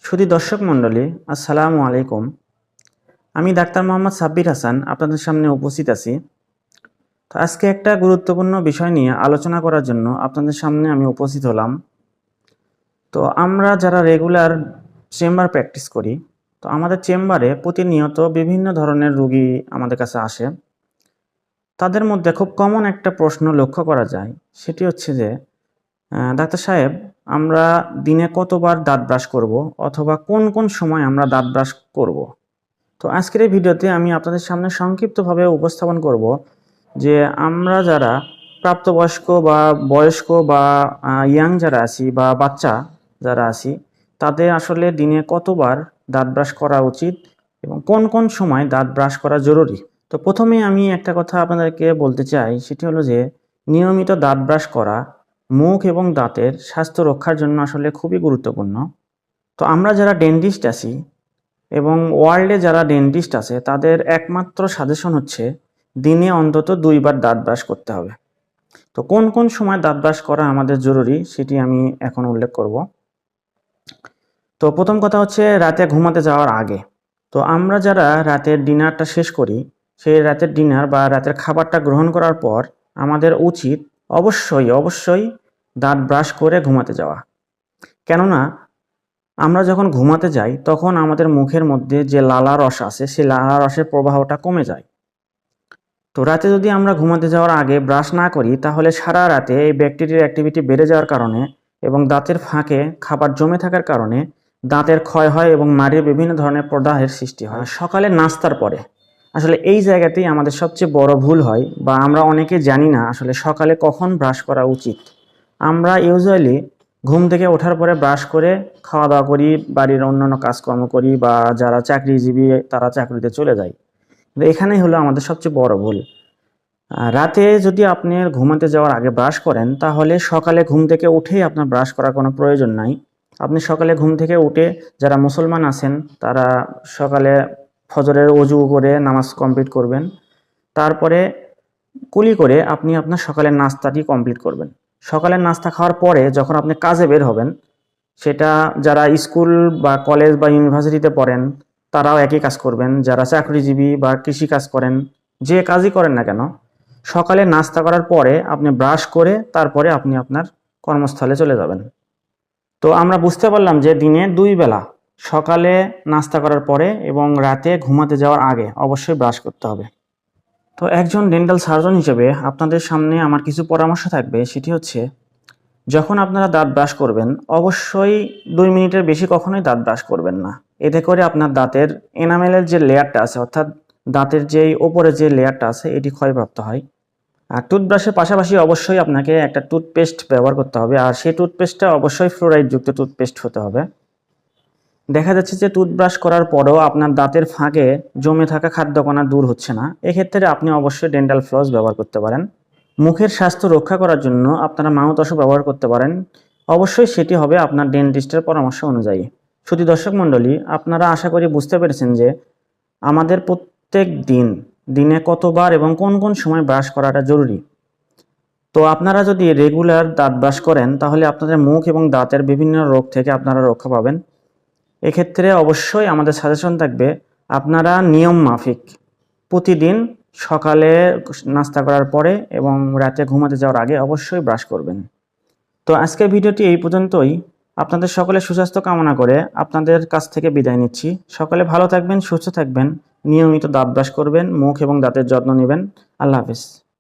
সুধী দর্শক মণ্ডলী, আসসালামু আলাইকুম। আমি ডাক্তার মোহাম্মদ সাব্বির হাসান আপনাদের সামনে উপস্থিত আছি। তো আজকে একটা গুরুত্বপূর্ণ বিষয় নিয়ে আলোচনা করার জন্য আপনাদের সামনে আমি উপস্থিত হলাম। তো আমরা যারা রেগুলার চেম্বার প্র্যাকটিস করি, তো আমাদের চেম্বারে প্রতিনিয়ত বিভিন্ন ধরনের রোগী আমাদের কাছে আসে। তাদের মধ্যে খুব কমন একটা প্রশ্ন লক্ষ্য করা যায়, সেটি হচ্ছে যে ডাক্তার সাহেব, আমরা দিনে কতবার দাঁত ব্রাশ করব, অথবা কোন কোন সময় আমরা দাঁত ব্রাশ করব। তো আজকের এই ভিডিওতে আমি আপনাদের সামনে সংক্ষিপ্তভাবে উপস্থাপন করব যে আমরা যারা প্রাপ্তবয়স্ক বা বয়স্ক বা ইয়াং যারা আছি বা বাচ্চা যারা আছি, তাদের আসলে দিনে কতবার দাঁত ব্রাশ করা উচিত এবং কোন কোন সময় দাঁত ব্রাশ করা জরুরি। তো প্রথমে আমি একটা কথা আপনাদেরকে বলতে চাই, সেটি হলো যে নিয়মিত দাঁত ব্রাশ করা মুখ এবং দাঁতের স্বাস্থ্য রক্ষার জন্য আসলে খুবই গুরুত্বপূর্ণ। তো আমরা যারা ডেন্টিস্ট আছি এবং ওয়ার্ল্ডে যারা ডেন্টিস্ট আছে, তাদের একমাত্র সাজেশন হচ্ছে দিনে অন্তত 2বার দাঁত ব্রাশ করতে হবে। তো কোন কোন সময় দাঁত ব্রাশ করা আমাদের জরুরি সেটি আমি এখন উল্লেখ করব। তো প্রথম কথা হচ্ছে রাতে ঘুমাতে যাওয়ার আগে। তো আমরা যারা রাতের ডিনারটা শেষ করি, সেই রাতের ডিনার বা রাতের খাবারটা গ্রহণ করার পর আমাদের উচিত অবশ্যই দাঁত ব্রাশ করে ঘুমাতে যাওয়া। কেননা আমরা যখন ঘুমাতে যাই তখন আমাদের মুখের মধ্যে যে লালা রস আছে, সেই লালা রসের প্রবাহটা কমে যায়। তো রাতে যদি আমরা ঘুমাতে যাওয়ার আগে ব্রাশ না করি, তাহলে সারা রাতে এই ব্যাকটেরিয়ার অ্যাক্টিভিটি বেড়ে যাওয়ার কারণে এবং দাঁতের ফাঁকে খাবার জমে থাকার কারণে দাঁতের ক্ষয় হয় এবং মাড়ির বিভিন্ন ধরনের প্রদাহের সৃষ্টি হয়। সকালে নাস্তার পরে আসলে এই জায়গাতেই আমাদের সবচেয়ে বড় ভুল হয়, বা আমরা অনেকে জানি না আসলে সকালে কখন ব্রাশ করা উচিত। আমরা ইউজুয়ালি ঘুম থেকে ওঠার পরে ব্রাশ করে খাওয়া দাওয়া করি, বাড়ির অন্যান্য কাজকর্ম করি, বা যারা চাকরিজীবী তারা চাকরিতে চলে যায়। কিন্তু এখানেই হলো আমাদের সবচেয়ে বড় ভুল। রাতে যদি আপনি ঘুমাতে যাওয়ার আগে ব্রাশ করেন, তাহলে সকালে ঘুম থেকে উঠেই আপনার ব্রাশ করার কোনো প্রয়োজন নাই। আপনি সকালে ঘুম থেকে উঠে, যারা মুসলমান আছেন তারা সকালে ফজরের ওযু করে নামাজ কমপ্লিট করবেন, তারপরে কুলি করে আপনি আপনার সকালের নাস্তাটি কমপ্লিট করবেন। সকালের নাস্তা খাওয়ার পরে যখন আপনি কাজে বের হবেন, সেটা যারা স্কুল বা কলেজ বা ইউনিভার্সিটিতে পড়েন তারাও একই কাজ করবেন, যারা চাকরিজীবী বা কৃষি কাজ করেন, যে কাজই করেন না কেন, সকালে নাস্তা করার পরে আপনি ব্রাশ করে তারপরে আপনি আপনার কর্মস্থলে চলে যাবেন। তো আমরা বুঝতে পারলাম যে দিনে 2 বেলা, সকালে নাস্তা করার পরে এবং রাতে ঘুমাতে যাওয়ার আগে অবশ্যই ব্রাশ করতে হবে। তো একজন ডেন্টাল সার্জন হিসেবে আপনাদের সামনে আমার কিছু পরামর্শ থাকবে, সেটি হচ্ছে যখন আপনারা দাঁত ব্রাশ করবেন, অবশ্যই 2 মিনিটের বেশি কখনোই দাঁত ব্রাশ করবেন না। এতে করে আপনার দাঁতের এনামেলের যে লেয়ারটা আছে, অর্থাৎ দাঁতের যেই ওপরে যে লেয়ারটা আছে, এটি ক্ষয়প্রাপ্ত হয়। আর টুথব্রাশের পাশাপাশি অবশ্যই আপনাকে একটা টুথপেস্ট ব্যবহার করতে হবে, আর সেই টুথপেস্টটা অবশ্যই ফ্লোরাইডযুক্ত টুথপেস্ট হতে হবে। দেখা যাচ্ছে যে টুথব্রাশ করার পরেও আপনার দাঁতের ফাঁকে জমে থাকা খাদ্যকণা দূর হচ্ছে না, এক্ষেত্রে আপনি অবশ্যই ডেন্টাল ফ্লস ব্যবহার করতে পারেন। মুখের স্বাস্থ্য রক্ষা করার জন্য আপনারা মাউথওয়াশও ব্যবহার করতে পারেন, অবশ্যই সেটি হবে আপনার ডেন্টিস্টের পরামর্শ অনুযায়ী। শুধু দর্শক মণ্ডলী, আপনারা আশা করি বুঝতে পেরেছেন যে আমাদের প্রত্যেক দিনে কতবার এবং কোন কোন সময় ব্রাশ করাটা জরুরি। তো আপনারা যদি রেগুলার দাঁত ব্রাশ করেন, তাহলে আপনাদের মুখ এবং দাঁতের বিভিন্ন রোগ থেকে আপনারা রক্ষা পাবেন। এক্ষেত্রে অবশ্যই আমাদের সাজেশন থাকবে, আপনারা নিয়ম মাফিক প্রতিদিন সকালে নাস্তা করার পরে এবং রাতে ঘুমাতে যাওয়ার আগে অবশ্যই ব্রাশ করবেন। তো আজকের ভিডিওটি এই পর্যন্তই। আপনাদের সকলের সুস্বাস্থ্য কামনা করে আপনাদের কাছ থেকে বিদায় নিচ্ছি। সকলে ভালো থাকবেন, সুস্থ থাকবেন, নিয়মিত দাঁত ব্রাশ করবেন, মুখ এবং দাঁতের যত্ন নেবেন। আল্লাহ হাফেজ।